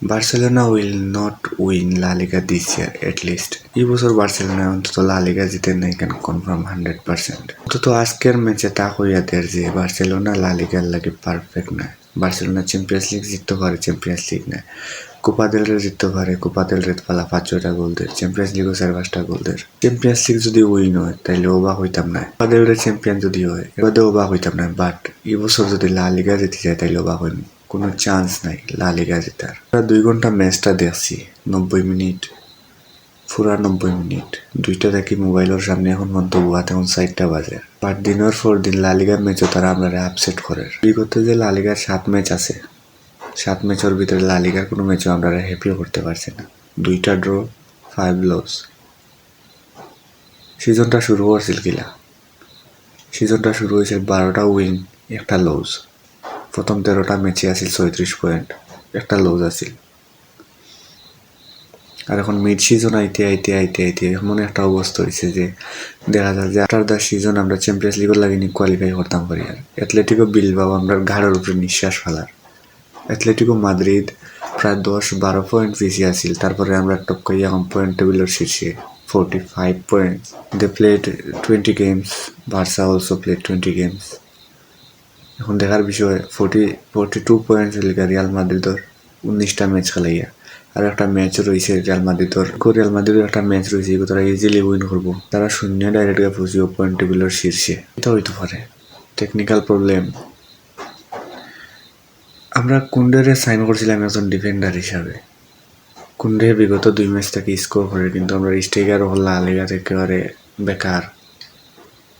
Barcelona will not win লা লিগা this year at least. এই বছর বার্সেলোনা অন্তত লা লিগা জিতেন না, এখানে কনফার্ম 100%। অন্তত আজকের ম্যাচে তা হইয়া দের যে বার্সেলোনা লা লিগার লাগে পারফেক্ট না। বার্সেলোনা চ্যাম্পিয়ন্স লিগ জিততে পারে, চ্যাম্পিয়ন্স লিগ না। কোপা দেল রে জিততে পারে, কোপা দেল রে পালা 5-6টা গোল দের, চ্যাম্পিয়ন্স লিগও 4-5টা গোল দের। চ্যাম্পিয়ন্স লিগ যদি উইন হয় তাইলে অবাক হইতাম না, কোপা দেল রে চ্যাম্পিয়ন যদি হয় এবারে অবাক হইতাম না। বাট এই বছর যদি লা লিগা জিতে যায় তাইলে অবাক হইম। কোনো চান্স নাই লা লিগা জেতার। 2 ঘন্টা ম্যাচটা দেখছি, 90 মিনিট, পুরা 90 মিনিট। দুইটা দেখি মোবাইলের সামনে, এখন পর্যন্ত বুয়াতে এখন 4টা বাজে। বাট দিনের পর দিন লা লিগার ম্যাচও তারা আমরা আপসেট করে। বিগত যে লা লিগার 7 ম্যাচ আছে, 7 ম্যাচের ভিতরে লা লিগার কোনো ম্যাচও আমরা হ্যাপিও করতে পারছি না। 2টা ড্র, 5 লস। সিজনটা শুরু করছিল কিলা, সিজনটা শুরু হয়েছিল 12টা উইন, 1টা লস। প্রথম 13টা ম্যাচে আছিল 36 পয়েন্ট, 1টা লস আছিল। আর এখন মিড সিজন আইতে আইতে আইতে আইতে এমন একটা অবস্থা হয়েছে যে দেখা যায় যে আফটার দ্য সিজন আমরা চ্যাম্পিয়ন্স লিগের লাগে কোয়ালিফাই করতাম পারি। আর অ্যাথলেটিকো বিলবাও আমরা ঘাড়ের উপরে নিঃশ্বাস ফেলার। অ্যাথলেটিকো মাদ্রিদ প্রায় 10-12 পয়েন্ট পিছিয়ে আছিল, তারপরে আমরা টপকাই এখন পয়েন্ট টেবিলের শীর্ষে 45 point. They played 20 games, Barca also played 20 games. এখন দেখার বিষয় 42 পয়েন্ট রিয়াল মাদ্রিদর 19টা ম্যাচ খেলাইয়া। আর একটা ম্যাচ রয়েছে রিয়াল মাদ্রিদের একটা ম্যাচ রয়েছে, তারা ইজিলি উইন করবো, তারা শূন্য ডাইরেক্ট পৌঁছিব পয়েন্ট টেবিলের শীর্ষে। এটা হইতে পারে টেকনিক্যাল প্রবলেম। আমরা কুন্ডেরে সাইন করছিলাম একজন ডিফেন্ডার হিসাবে। কুন্ডে বিগত 2 ম্যাচ থেকে স্কোর করে, কিন্তু আমরা স্ট্রাইকার হল্লা লেগা একেবারে বেকার।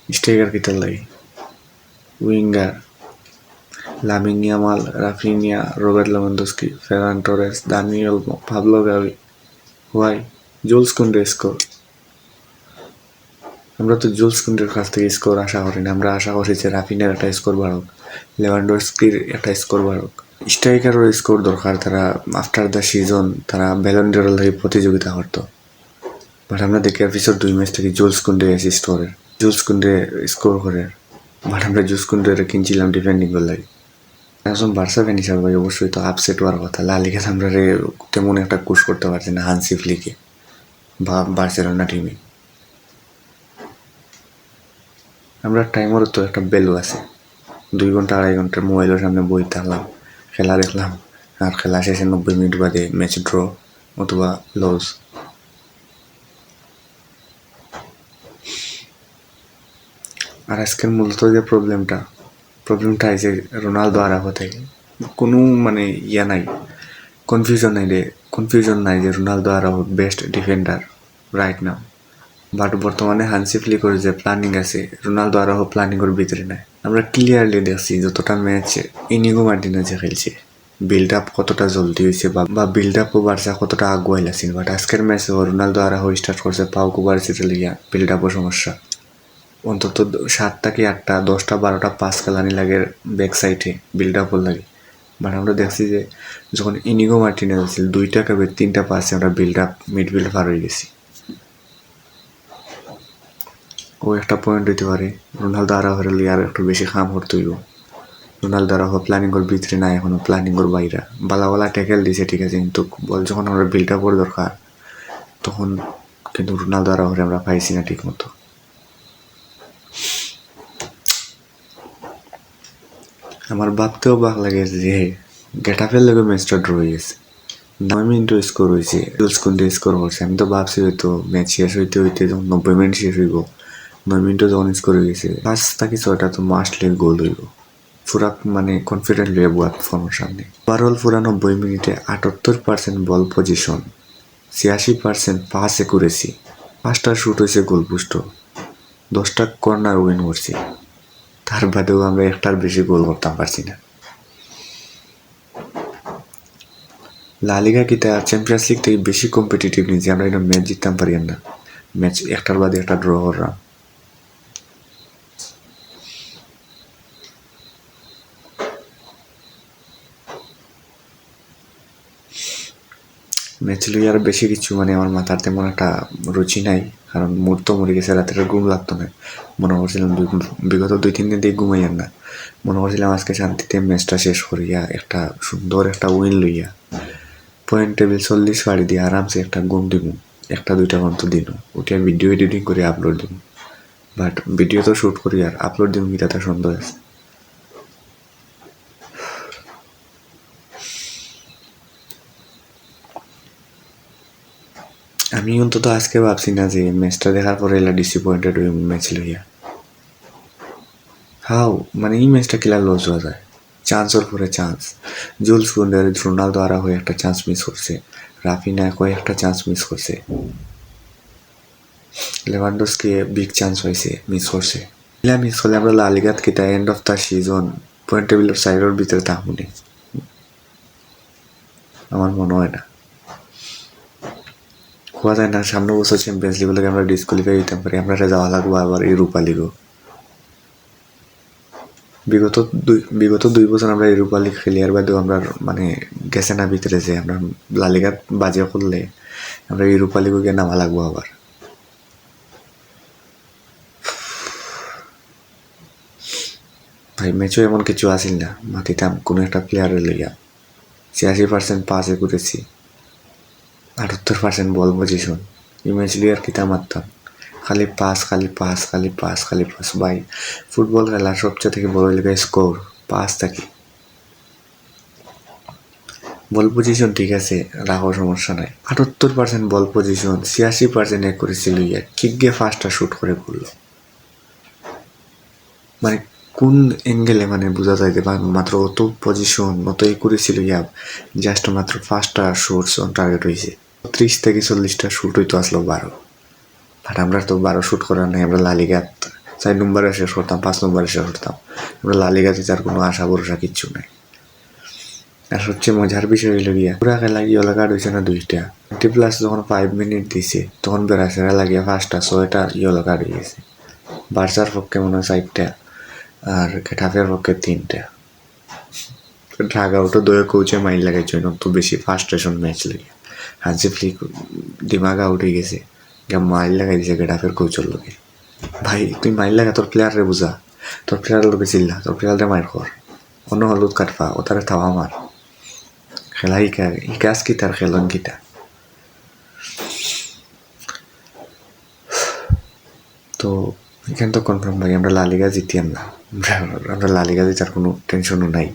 স্ট্রাইকার কিতার লাগে, winger Lamine Yamal, Raphinha, Robert Lewandowski, Ferran Torres, Dani Olmo, Pablo Gavi. Why Jules Kounde score? আমরা তো জুলস কুন্ডের কাছ থেকে স্কোর আশা করি না। আমরা আশা করছি যে রাফিনিয়ার একটা স্কোর বাড়ুক, লেভানডস্কির একটা স্কোর বাড়ুক। স্ট্রাইকারও স্কোর দরকার, তারা আফটার দ্য সিজন তারা ব্যালন ড'রের লাগে প্রতিযোগিতা করত। বাট আমরা দেখি এপিসোড 2 ম্যাচ থেকে জুলস কুন্ডে অ্যাসিস্ট করে, জুলস কুন্ডে স্কোর করে। বাট আমরা জুলস কুন্ডে কিনছিলাম ডিফেন্ডিং এর লাগে। একজন বার্সা ফ্যান হিসাবে ভাই অবশ্যই তো আপসেট হওয়ার কথা। লা লিগা আমরা তেমন একটা কুশ করতে পারছি না হানসি ফ্লিকে বা বার্সেলোনা টিমে। আমরা টাইমেরও তো একটা ভ্যালু আছে। 2 ঘন্টা 2.5 ঘন্টা মোবাইলের সামনে বই থাকলাম, খেলা দেখলাম, আর খেলা শেষে 90 মিনিট বাদে ম্যাচ ড্র অথবা লস। আর আজকের মূলত যে প্রবলেমটা আছে রোনালদো আরাউখো থেকে। কোনো মানে ইয়া নাই, কনফিউশন নাই যে Ronald Araujo best defender right now. But বর্তমানে হানসি ফ্লিকের যে প্ল্যানিং আছে, রোনালদো আরাউখো প্ল্যানিংয়ের ভিতরে নাই। আমরা ক্লিয়ারলি দেখছি যতটা ম্যাচ ইনিগো মার্টিনেজে খেলছে, বিল্ড আপ কতটা জলদি হয়েছে বা বিল্ড আপও বার্সা কতটা আগুয়াইল আছিল। বাট আজকের ম্যাচে রোনালদো আরাউখো স্টার্ট করছে পাও কুবারসিতে লিয়া, বিল্ড আপও সমস্যা। অন্তত 7টা কি 8টা 10টা 12টা পাস খেলানি লাগে ব্যাক সাইডে বিল্ড আপর লাগে। বাট আমরা দেখছি যে যখন ইনিগো মার্টিনেজ আছিল 2টা কাবে 3টা পাসে আমরা বিল্ড আপ মিডফিল্ড পার হয়ে গেছি। ও একটা পয়েন্ট হইতে পারে। রোনালদো আরাউখোর লিয়ে আরো একটু বেশি কাম করতে হইব। রোনালদো আরাউখো প্ল্যানিংয়ের ভিতরে না, এখনো প্ল্যানিংয়ের বাইরা। বালা ট্যাকেল দিছে ঠিক আছে, কিন্তু বল যখন আমরা বিল্ড আপর দরকার তখন কিন্তু রোনালদো আরাউখোর আমরা পাইছি না ঠিক মতো। আমার ভাবতেও বাক লাগে যে গেটাফের লগে ম্যাচটা ড্র হয়ে গেছে, 9 মিনিটও স্কোর হয়েছে, জুলস কুন্ডে স্কোর করছে। আমি তো ভাবছি হয়তো ম্যাচ শেষ হইতে হইতে যখন 90 মিনিট শেষ হইব, 9 মিনিটও যখন স্কোর হয়ে গেছে 5টা কি 6টা তো মাস্টলি গোল হইব। পুরা মানে কনফিডেন্ট লইয়া বুয়াত ফোনের সামনে। ওভারঅল পুরা 90 মিনিটে 78% বল পজিশন, 86% পাস একুরেসি, 5টা শুট হয়েছে গোল পোস্ট, 10টা কর্নার উইন করছি। তার বাদেও আমরা একটার বেশি গোল করতে পারছি না। লা লিগা কিটা চ্যাম্পিয়ন্স লিগ থেকে বেশি কম্পিটিটিভ নিয়েছি, আমরা এটা ম্যাচ জিততাম পারি না। ম্যাচ একটার বাদে একটা ড্র করলাম। ম্যাচ লই আর বেশি কিছু মানে আমার মাথার তেমন একটা রুচি নাই, কারণ মুড তো মরে গেছে, রাতের ঘুম লাগতো না। মনে করছিলাম বিগত 2-3 দিন দিয়ে ঘুমাইয়ার না, মনে করছিলাম আজকে শান্তিতে ম্যাচটা শেষ করিয়া একটা সুন্দর একটা উইন লইয়া পয়েন্ট টেবিল 40 পাড়ি দিয়ে আরামসে একটা ঘুম দিব, একটা দুইটা ঘন্টা দিন উঠে ভিডিও এডিটিং করে আপলোড দিব। বাট ভিডিও তো শ্যুট করি আর আপলোড দিব কি তাতে সন্দেহ আছে। আমি অন্তত আজকে ভাবছি না যে ম্যাচটা দেখার পরে এলা ডিসঅ্যাপয়েন্টেড হয়ে ম্যাচ লইয়া হাও, মানে এই ম্যাচটা কিলা লস হওয়া যায়, চান্সের পরে চান্স। জুলস কুন্ডার রোনালদো আরা হয়ে একটা চান্স মিস করছে, রাফিনা হয়ে একটা চান্স মিস করছে, লেভানডস্কি বিগ চান্স হয়েছে মিস করছে। এলা মিস করলে আমরা লা লিগাত কিতা end of the season point টেবিলের সাইডের ভিতরে থাকুনি, আমার মনে হয় না। হওয়া যায় না সামনে বছর চ্যাম্পিয়ন্স লিগ লাগে আমরা ডিসকোয়ালিফাই হইতে পারি, আমরা যাওয়া লাগবো আবার ইউরোপা লিগও। বিগত 2 বছর আমরা ইউরোপা লিগ খেলি, আর বাদেও আমরা মানে গেছে না ভিতরে যে আমরা লা লিগাত বাজে করলে আমরা ইউরোপা লিগও গিয়ে নামা লাগবো আবার। ভাই ম্যাচও এমন কিছু আসিল না, মাতিতাম কোনো একটা প্লেয়ারের লইয়া 86% পাসে করেছি, 78% বল পজিশন। এই ম্যাচ লিয়ার কিতা মারতাম, খালি পাস খালি পাস খালি পাস খালি পাস। ভাই ফুটবল খেলার সবচেয়ে থেকে বড় লেগে স্কোর পাস থাকি। বল পজিশন ঠিক আছে, রাখো সমস্যা নাই, 78% বল পজিশন, 86% এক করেছিল ইয়া কিক গিয়ে ফার্স্টটা শুট করে করলো। মানে কোন অ্যাঙ্গেলে মানে বোঝা যায় যে মাত্র অত পজিশন অতই করেছিল ইয়া, জাস্ট মাত্র ফার্স্টটা শুটস অন টার্গেট হয়েছে। 30 থেকে 40টা শুট হইতো আসলো 12, বাট আমরা তো 12 শুট করার নাই। আমরা লা লিগা 4 নম্বরে শেষ করতাম, 5 নম্বরে শেষ করতাম। আমরা লা লিগাতে তার কোনো আশা ভরসা কিচ্ছু নাই। আর সবচেয়ে মজার বিষয় হইল গিয়া পুরা খেলা ইয়েলো কার্ড হয়েছে না 2টা, 20+ যখন 5 মিনিট দিছে তখন বেড়াচেরা লাগিয়া 5টা 6টা ইয়েলো কার্ড হয়ে গেছে। বার্সার পক্ষে মনে হয় 4টা আর গেটাফের পক্ষে 3টা। ঢাকা ওটা দয়ে কোচে মাইল লাগাইছে তো বেশি ফার্স্ট্রেশন ম্যাচ লাগে। হানসি ফ্লিক দিমাগ আউট হয়ে গেছে, মাইল লাগাই দিছে গেটাফের কোচের লোকে। ভাই তুই মাইল লাগা, তোর প্লেয়ারে বুঝা, তোর প্লেয়ারের লোকে চিল্লা, তোর প্লেয়ারে মাইর কর, অন্য হলুদ কাটফা ও তারা থাওয়া মার। খেলা ইকাজ কি তার খেলন কিটা। তো এখানে তো কনফার্ম ভাই আমরা লা লিগা জিতিয়াম না, আমরা লা লিগা জিতার কোনো টেনশনও নাই।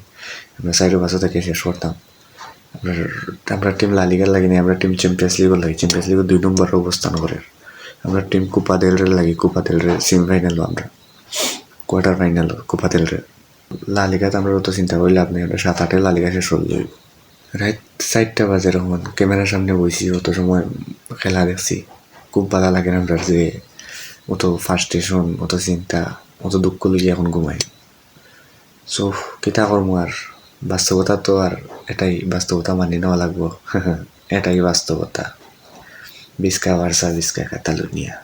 আমরা 4 বছর থেকে শেষ করতাম। আমরা টিম লা লিগার লাগি না, আমরা টিম চ্যাম্পিয়ন্স লিগও লাগি। চ্যাম্পিয়ন্স লিগও 2 নম্বরে অবস্থান করে। আমরা টিম কোপা দেল রে লাগি, কোপা দেল রে সেমিফাইনালও, আমরা কোয়ার্টার ফাইনালও কোপা দেল রে। লা লিগাতে আমরা অত চিন্তা করি লাভ নেই, আমরা 7-8 লা লিগা শেষ হয়ে যাইব। রাত 4টা বাজে রকম ক্যামেরার সামনে বসি, অত সময় খেলা দেখছি, খুব ভালো লাগে না। আমরা যে অত ফার্স্টেশন অত চিন্তা অত দুঃখ লইয়া এখন ঘুমাই। সো কিতা করবো আর, বাস্তবতা তো আর এটাই, বাস্তবতা মানি নেওয়া লাগবো। এটাই বাস্তবতা। বিস্কা বার্সা বিস্কা কাতালুনিয়া।